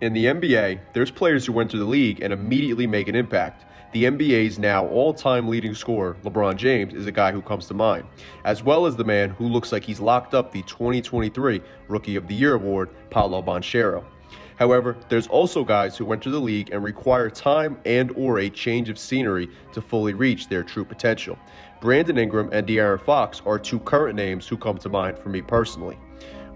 In the NBA, there's players who enter the league and immediately make an impact. The NBA's now all-time leading scorer, LeBron James, is a guy who comes to mind, as well as the man who looks like he's locked up the 2023 Rookie of the Year award, Paolo Banchero. However, there's also guys who enter the league and require time and/or a change of scenery to fully reach their true potential. Brandon Ingram and De'Aaron Fox are two current names who come to mind for me personally.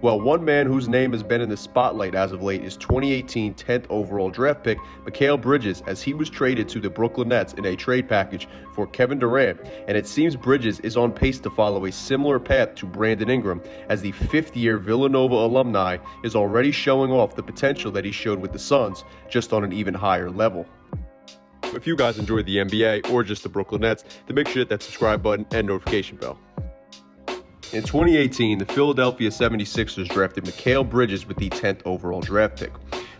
Well, one man whose name has been in the spotlight as of late is 2018 10th overall draft pick Mikal Bridges, as he was traded to the Brooklyn Nets in a trade package for Kevin Durant, and it seems Bridges is on pace to follow a similar path to Brandon Ingram, as the fifth-year Villanova alumni is already showing off the potential that he showed with the Suns, just on an even higher level. If you guys enjoyed the NBA or just the Brooklyn Nets, then make sure to hit that subscribe button and notification bell. In 2018, the Philadelphia 76ers drafted Mikal Bridges with the 10th overall draft pick.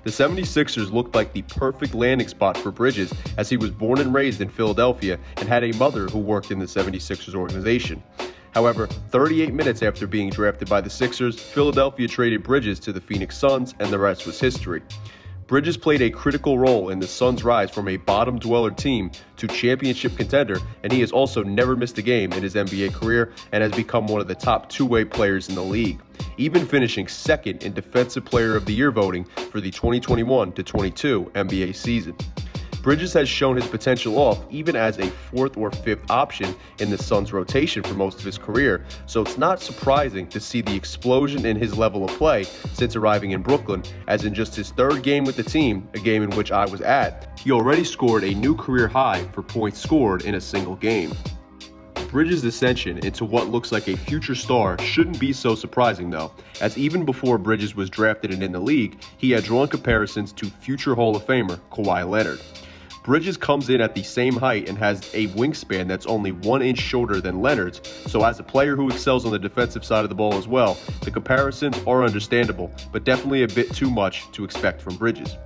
The 76ers looked like the perfect landing spot for Bridges, as he was born and raised in Philadelphia and had a mother who worked in the 76ers organization. However, 38 minutes after being drafted by the Sixers, Philadelphia traded Bridges to the Phoenix Suns, and the rest was history. Bridges played a critical role in the Suns' rise from a bottom-dweller team to championship contender, and he has also never missed a game in his NBA career and has become one of the top two-way players in the league, even finishing second in Defensive Player of the Year voting for the 2021-22 NBA season. Bridges has shown his potential off even as a fourth or fifth option in the Suns' rotation for most of his career, so it's not surprising to see the explosion in his level of play since arriving in Brooklyn, as in just his third game with the team, a game in which I was at, he already scored a new career high for points scored in a single game. Bridges' ascension into what looks like a future star shouldn't be so surprising though, as even before Bridges was drafted and in the league, he had drawn comparisons to future Hall of Famer Kawhi Leonard. Bridges comes in at the same height and has a wingspan that's only 1 inch shorter than Leonard's, so as a player who excels on the defensive side of the ball as well, the comparisons are understandable, but definitely a bit too much to expect from Bridges.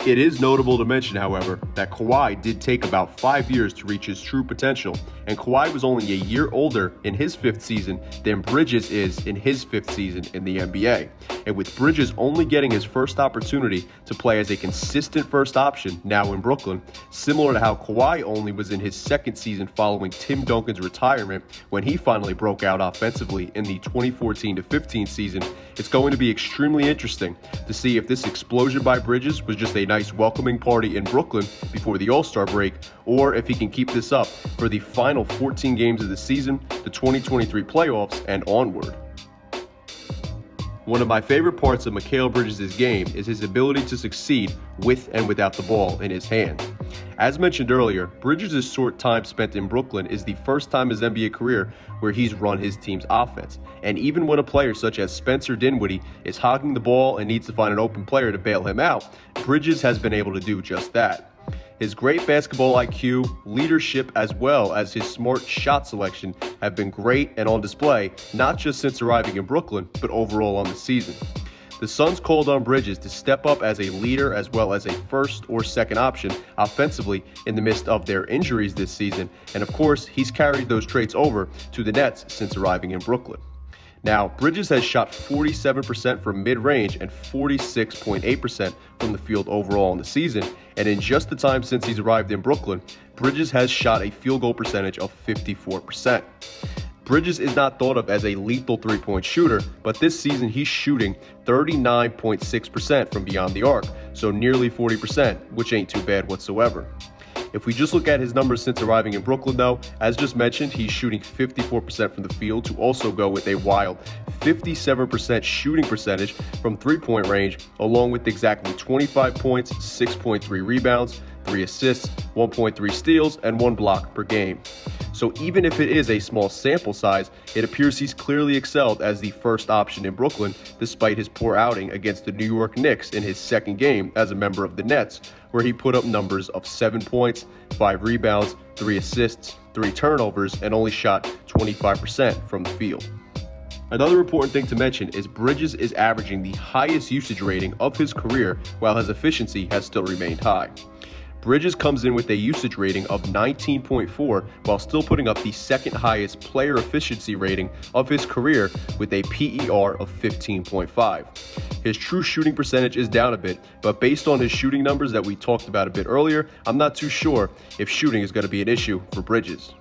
It is notable to mention, however, that Kawhi did take about 5 years to reach his true potential, and Kawhi was only a year older in his 5th season than Bridges is in his 5th season in the NBA. And with Bridges only getting his first opportunity to play as a consistent first option now in Brooklyn, similar to how Kawhi only was in his 2nd season following Tim Duncan's retirement when he finally broke out offensively in the 2014-15 season, it's going to be extremely interesting to see if this explosion by Bridges was just a nice welcoming party in Brooklyn before the All-Star break, or if he can keep this up for the final 14 games of the season, the 2023 playoffs, and onward. One of my favorite parts of Mikal Bridges' game is his ability to succeed with and without the ball in his hand. As mentioned earlier, Bridges' short time spent in Brooklyn is the first time in his NBA career where he's run his team's offense. And even when a player such as Spencer Dinwiddie is hogging the ball and needs to find an open player to bail him out, Bridges has been able to do just that. His great basketball IQ, leadership, as well as his smart shot selection have been great and on display, not just since arriving in Brooklyn, but overall on the season. The Suns called on Bridges to step up as a leader as well as a first or second option offensively in the midst of their injuries this season, and of course, he's carried those traits over to the Nets since arriving in Brooklyn. Now, Bridges has shot 47% from mid-range and 46.8% from the field overall in the season, and in just the time since he's arrived in Brooklyn, Bridges has shot a field goal percentage of 54%. Bridges is not thought of as a lethal three-point shooter, but this season he's shooting 39.6% from beyond the arc, so nearly 40%, which ain't too bad whatsoever. If we just look at his numbers since arriving in Brooklyn though, as just mentioned, he's shooting 54% from the field to also go with a wild 57% shooting percentage from three-point range, along with exactly 25 points, 6.3 rebounds, 3 assists, 1.3 steals, and 1 block per game. So even if it is a small sample size, it appears he's clearly excelled as the first option in Brooklyn, despite his poor outing against the New York Knicks in his 2nd game as a member of the Nets, where he put up numbers of 7 points, 5 rebounds, 3 assists, 3 turnovers, and only shot 25% from the field. Another important thing to mention is Bridges is averaging the highest usage rating of his career, while his efficiency has still remained high. Bridges comes in with a usage rating of 19.4 while still putting up the second highest player efficiency rating of his career with a PER of 15.5. His true shooting percentage is down a bit, but based on his shooting numbers that we talked about a bit earlier, I'm not too sure if shooting is going to be an issue for Bridges.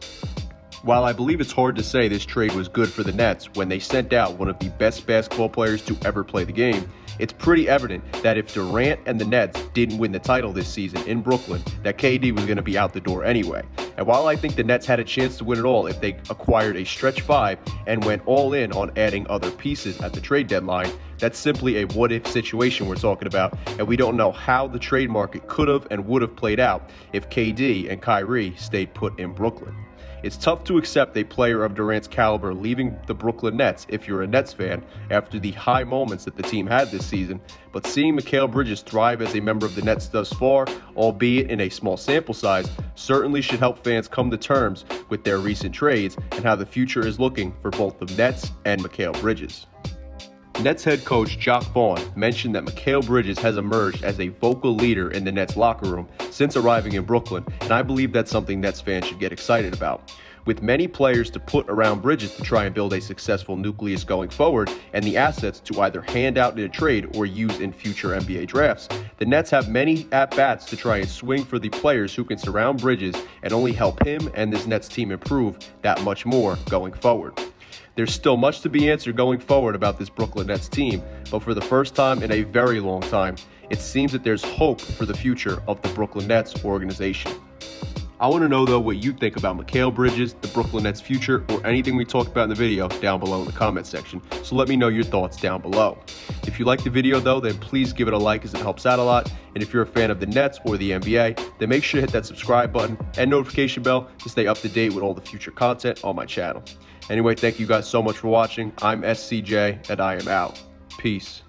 While I believe it's hard to say this trade was good for the Nets when they sent out one of the best basketball players to ever play the game, it's pretty evident that if Durant and the Nets didn't win the title this season in Brooklyn, that KD was going to be out the door anyway. And while I think the Nets had a chance to win it all if they acquired a stretch five and went all in on adding other pieces at the trade deadline, that's simply a what-if situation we're talking about, and we don't know how the trade market could have and would have played out if KD and Kyrie stayed put in Brooklyn. It's tough to accept a player of Durant's caliber leaving the Brooklyn Nets if you're a Nets fan after the high moments that the team had this season, but seeing Mikal Bridges thrive as a member of the Nets thus far, albeit in a small sample size, certainly should help fans come to terms with their recent trades and how the future is looking for both the Nets and Mikal Bridges. Nets head coach Jacque Vaughn mentioned that Mikal Bridges has emerged as a vocal leader in the Nets locker room since arriving in Brooklyn, and I believe that's something Nets fans should get excited about. With many players to put around Bridges to try and build a successful nucleus going forward, and the assets to either hand out in a trade or use in future NBA drafts, the Nets have many at-bats to try and swing for the players who can surround Bridges and only help him and this Nets team improve that much more going forward. There's still much to be answered going forward about this Brooklyn Nets team, but for the first time in a very long time, it seems that there's hope for the future of the Brooklyn Nets organization. I want to know, though, what you think about Mikal Bridges, the Brooklyn Nets future, or anything we talked about in the video down below in the comment section, so let me know your thoughts down below. If you liked the video, though, then please give it a like as it helps out a lot, and if you're a fan of the Nets or the NBA, then make sure to hit that subscribe button and notification bell to stay up to date with all the future content on my channel. Anyway, thank you guys so much for watching. I'm SCJ, and I am out. Peace.